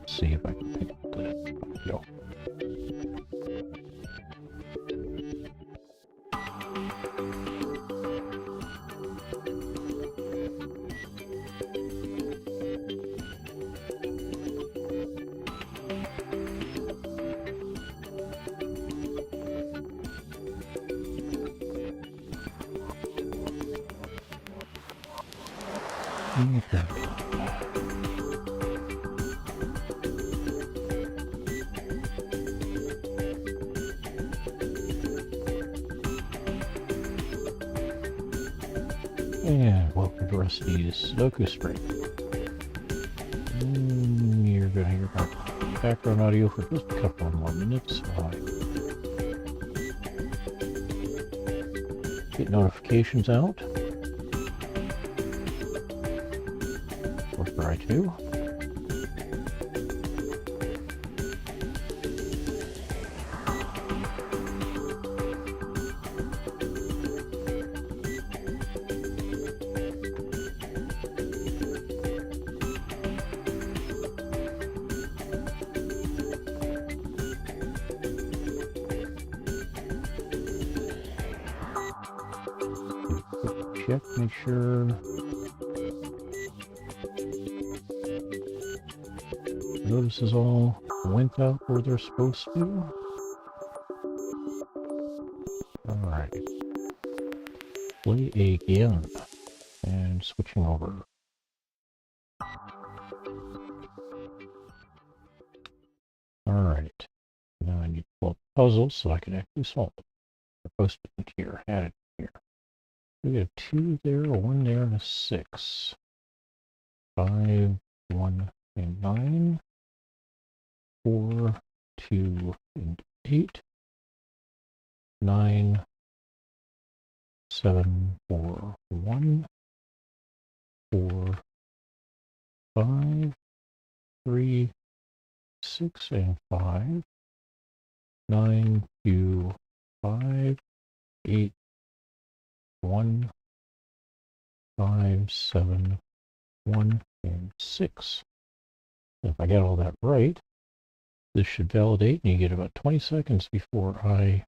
see if I can pick up the audio. Okay. And welcome to Rusty's Sudoku Spring. You're going to hear my background audio for just a couple more minutes while I get notifications out. Or try to. Check, make sure notices all went out where they're supposed to. Alright. Play again. And switching over. Alright. Now I need to pull up puzzles so I can actually solve it. Or post it here, add it here. We got a 2 there, a 1 there, and a 6. 5, 1, and 9. 4, 2, and 8. 9, 7, 4, 1. 4, 5, 3, 6, and 5. 9, 2, 5, 8, 1, 5, 7, 1, and 6. If I get all that right, this should validate, and you get about 20 seconds before I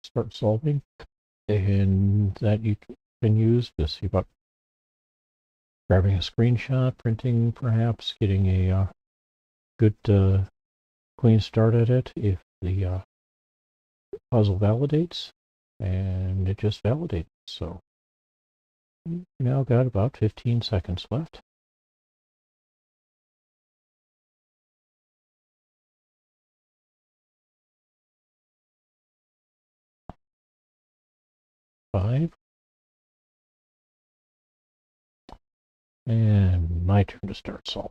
start solving, and that you can use to see about grabbing a screenshot, printing perhaps, getting a good clean start at it if the puzzle validates, and it just validates. So you now got about 15 seconds left. Five. And my turn to start solving.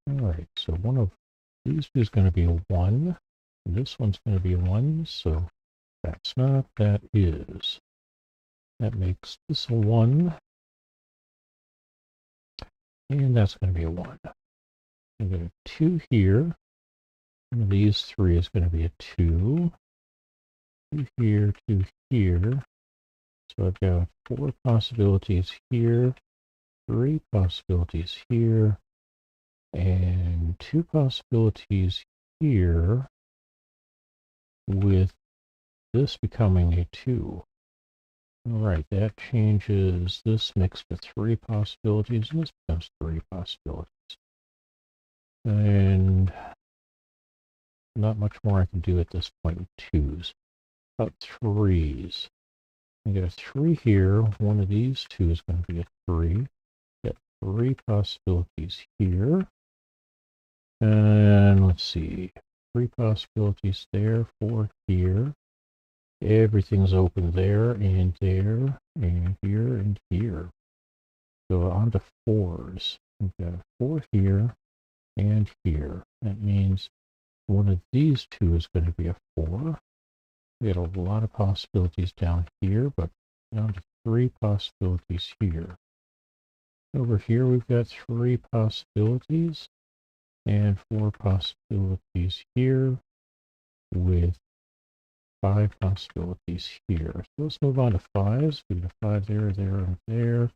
Alright, so one of these two is going to be a 1. This one's going to be a 1, so that's not, that is. That makes this a 1. And that's going to be a 1. I've got a 2 here. One of these three is going to be a 2. 2 here, 2 here. So I've got 4 possibilities here, 3 possibilities here, and 2 possibilities here, with this becoming a 2. Alright, that changes this mix to 3 possibilities, and this becomes 3 possibilities. And not much more I can do at this point with 2s. About 3s. I get a 3 here. One of these two is going to be a 3. Got 3 possibilities here. And let's see. 3 possibilities there, 4 here. Everything's open there, and here, and here. So on to 4s. We've got a 4 here, and here. That means one of these two is going to be a 4. We got a lot of possibilities down here, but down to 3 possibilities here. Over here we've got 3 possibilities and 4 possibilities here with 5 possibilities here. So let's move on to 5s. We've got a 5 there, there, and there.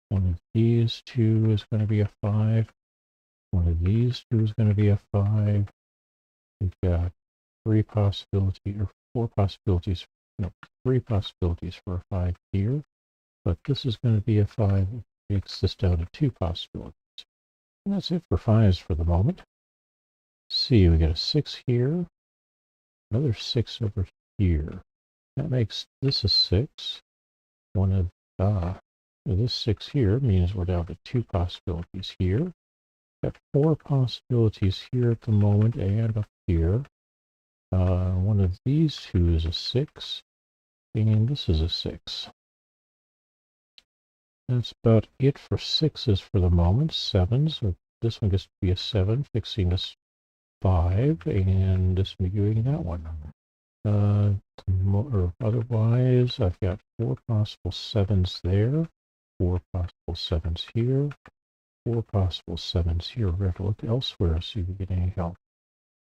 One of these two is going to be a 5. One of these two is going to be a 5. We've got three possibilities, or four possibilities, no, three possibilities for a 5 here. But this is going to be a 5. It makes this down to 2 possibilities. And that's it for 5s for the moment. See, we got a 6 here, another 6 over here. That makes this a 6. One of this 6 here means we're down to 2 possibilities here. Got 4 possibilities here at the moment and up here. One of these two is a 6, and this is a 6. That's about it for 6s for the moment. 7s, or this one gets to be a 7, fixing this 5, and this doing that one. Or otherwise, I've got 4 possible 7s there, 4 possible 7s here, 4 possible 7s here. We're going to have to look elsewhere, see if we get any help.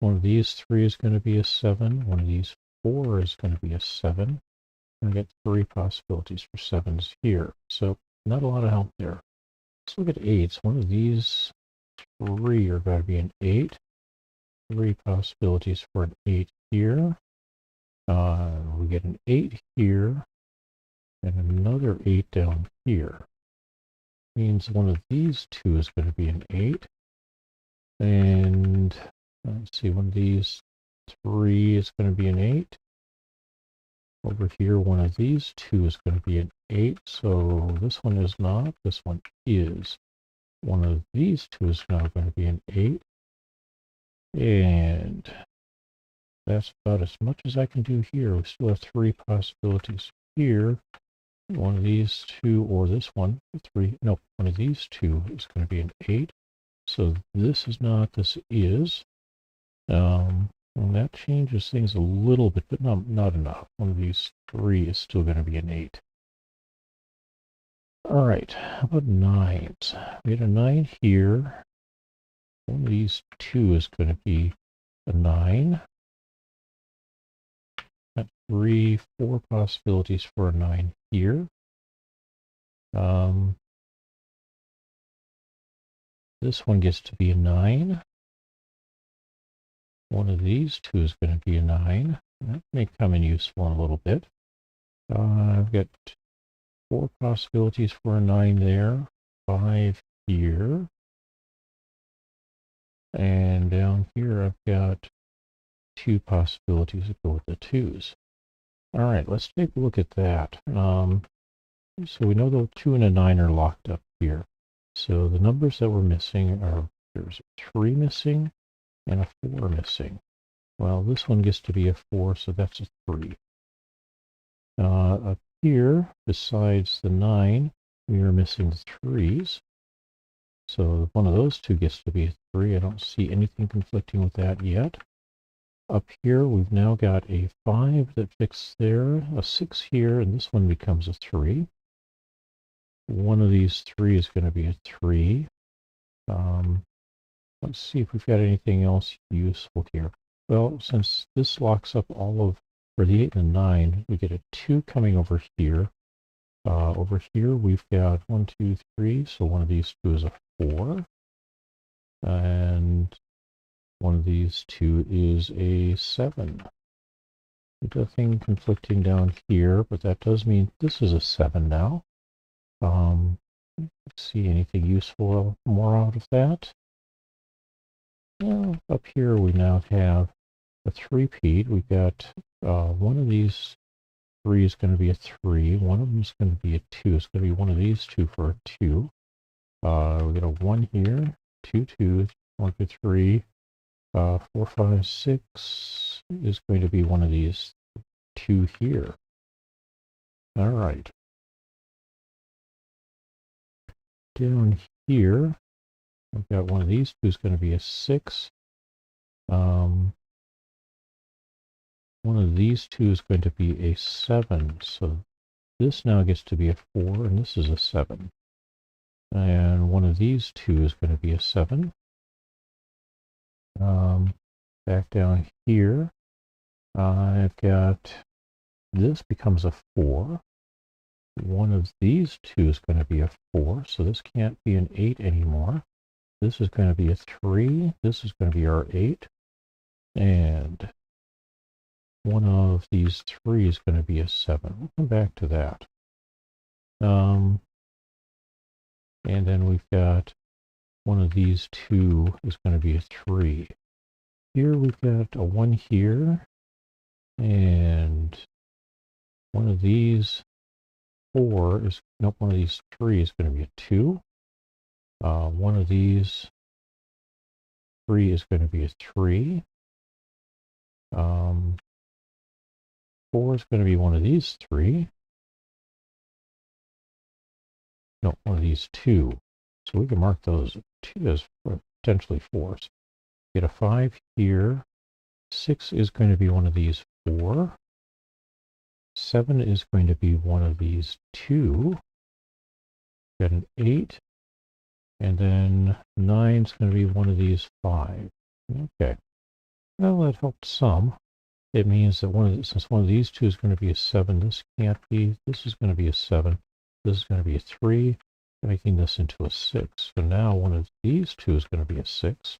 One of these 3 is going to be a 7. One of these 4 is going to be a 7. And I get 3 possibilities for 7s here. So not a lot of help there. Let's look at 8s. One of these 3 are going to be an 8. 3 possibilities for an 8 here. We get an 8 here and another 8 down here. Means one of these 2 is going to be an 8. And let's see, one of these 3 is going to be an 8. Over here, one of these 2 is going to be an 8. So this one is not, this one is. One of these 2 is now going to be an 8. And that's about as much as I can do here. We still have 3 possibilities here. One of these 2 or this one, 3, no, one of these 2 is going to be an 8. So this is not, this is. And that changes things a little bit, but not enough. One of these 3 is still going to be an 8. All right, how about 9s? We had a 9 here. One of these 2 is going to be a 9. Got 3, 4 possibilities for a 9 here. This one gets to be a 9. One of these 2 is going to be a 9. That may come in useful in a little bit. I've got 4 possibilities for a 9 there. 5 here. And down here I've got 2 possibilities that go with the 2s. All right, let's take a look at that. So we know the 2 and a 9 are locked up here. So the numbers that we're missing are, there's a 3 missing and a 4 missing. Well, this one gets to be a 4, so that's a 3. Up here, besides the 9, we are missing the 3s. So one of those 2 gets to be a 3. I don't see anything conflicting with that yet. Up here, we've now got a 5 that fits there, a 6 here, and this one becomes a 3. One of these 3 is going to be a 3. Let's see if we've got anything else useful here. Well, since this locks up all of, for the 8 and the 9, we get a 2 coming over here. Over here, we've got 1, 2, 3, so one of these 2 is a 4. And one of these 2 is a 7. Nothing conflicting down here, but that does mean this is a 7 now. Let's see anything useful more out of that. Well, up here we now have a 3-peat. We've got one of these 3 is going to be a 3. One of them is going to be a 2. It's going to be one of these 2 for a 2. We got a 1 here, 2, 2, 1, 2, 3, 4, 5, 6 is going to be one of these 2 here. All right. Down here, I've got one of these 2 is going to be a 6. One of these 2 is going to be a 7. So this now gets to be a 4, and this is a 7. And one of these 2 is going to be a 7. Back down here, I've got this becomes a 4. One of these 2 is going to be a 4, so this can't be an 8 anymore. This is going to be a 3. This is going to be our 8. And one of these 3 is going to be a 7. We'll come back to that. And then we've got one of these 2 is going to be a 3. Here we've got a 1 here. And one of these 4 is, nope, one of these 3 is going to be a 2. One of these 3 is going to be a 3. 4 is going to be one of these 3. No, one of these 2. So we can mark those 2 as potentially 4s. Get a 5 here. 6 is going to be one of these 4. 7 is going to be one of these 2. Got an 8. And then 9 is going to be one of these 5. Okay. Well, that helped some. It means that since one of these 2 is going to be a 7, this can't be. This is going to be a 7. This is going to be a 3, making this into a 6. So now one of these 2 is going to be a 6.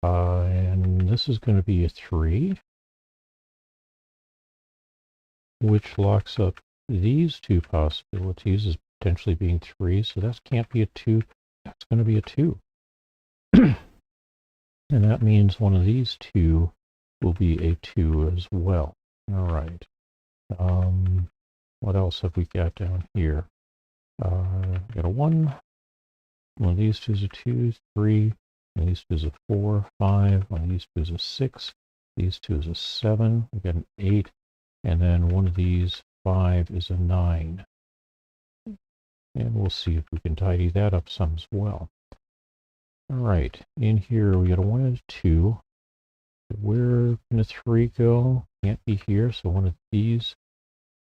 And this is going to be a 3, which locks up these 2 possibilities as potentially being 3. So that can't be a 2. That's going to be a 2. And that means one of these 2 will be a 2 as well. All right. What else have we got down here? We got a 1. One of these 2 is a 2, 3. One of these 2 is a 4, 5. One of these 2 is a 6. These 2 is a 7. We got an 8. And then one of these 5 is a 9. And we'll see if we can tidy that up some as well. All right, in here we got a 1 and a 2. Where can a 3 go? Can't be here, so one of these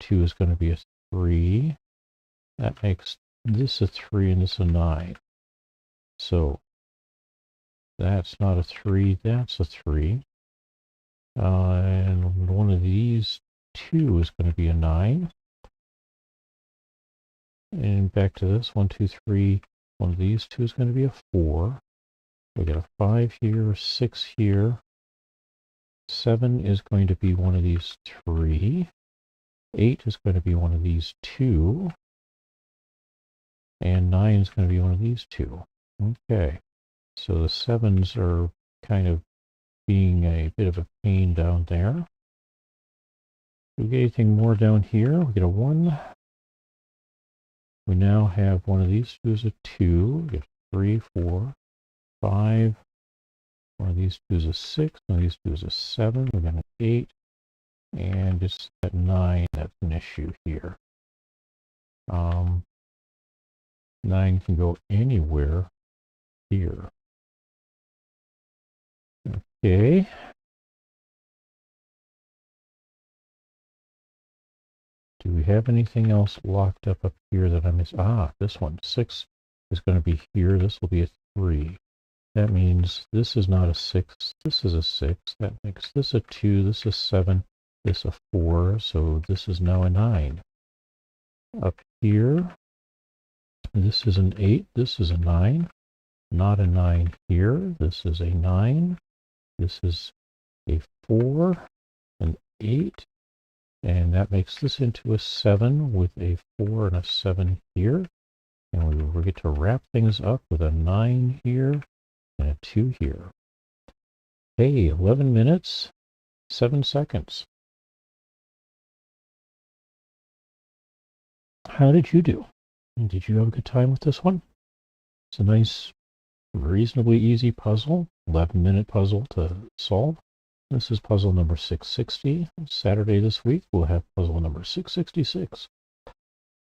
2 is going to be a 3. That makes this a 3 and this a 9. So that's not a 3, that's a 3. And one of these 2 is going to be a 9. And back to this, 1, 2, 3. One of these 2 is going to be a 4. We got a 5 here, 6 here. 7 is going to be one of these 3. 8 is going to be one of these 2. And 9 is going to be one of these 2. Okay. So the 7s are kind of being a bit of a pain down there. Do we get anything more down here? We get a 1. We now have one of these 2 is a 2. We get 3, 4, 5. One of these 2 is a 6. One of these 2 is a 7. We got an 8. And it's that 9 that's an issue here. 9 can go anywhere here. Okay. Do we have anything else locked up here that I missed? Ah, this one. 6 is going to be here. This will be a 3. That means this is not a 6. This is a 6. That makes this a 2. This is 7. This a 4. So this is now a 9. Up here, this is an 8. This is a 9. Not a 9 here. This is a 9. This is a 4. An 8. And that makes this into a 7 with a 4 and a 7 here. And we get to wrap things up with a 9 here and a 2 here. Hey, 11 minutes, 7 seconds. How did you do? Did you have a good time with this one? It's a nice, reasonably easy puzzle, 11-minute puzzle to solve. This is puzzle number 660. Saturday this week, we'll have puzzle number 666.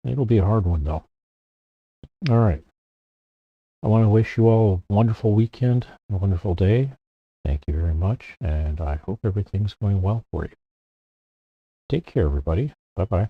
It'll be a hard one, though. All right. I want to wish you all a wonderful weekend, a wonderful day. Thank you very much, and I hope everything's going well for you. Take care, everybody. Bye-bye.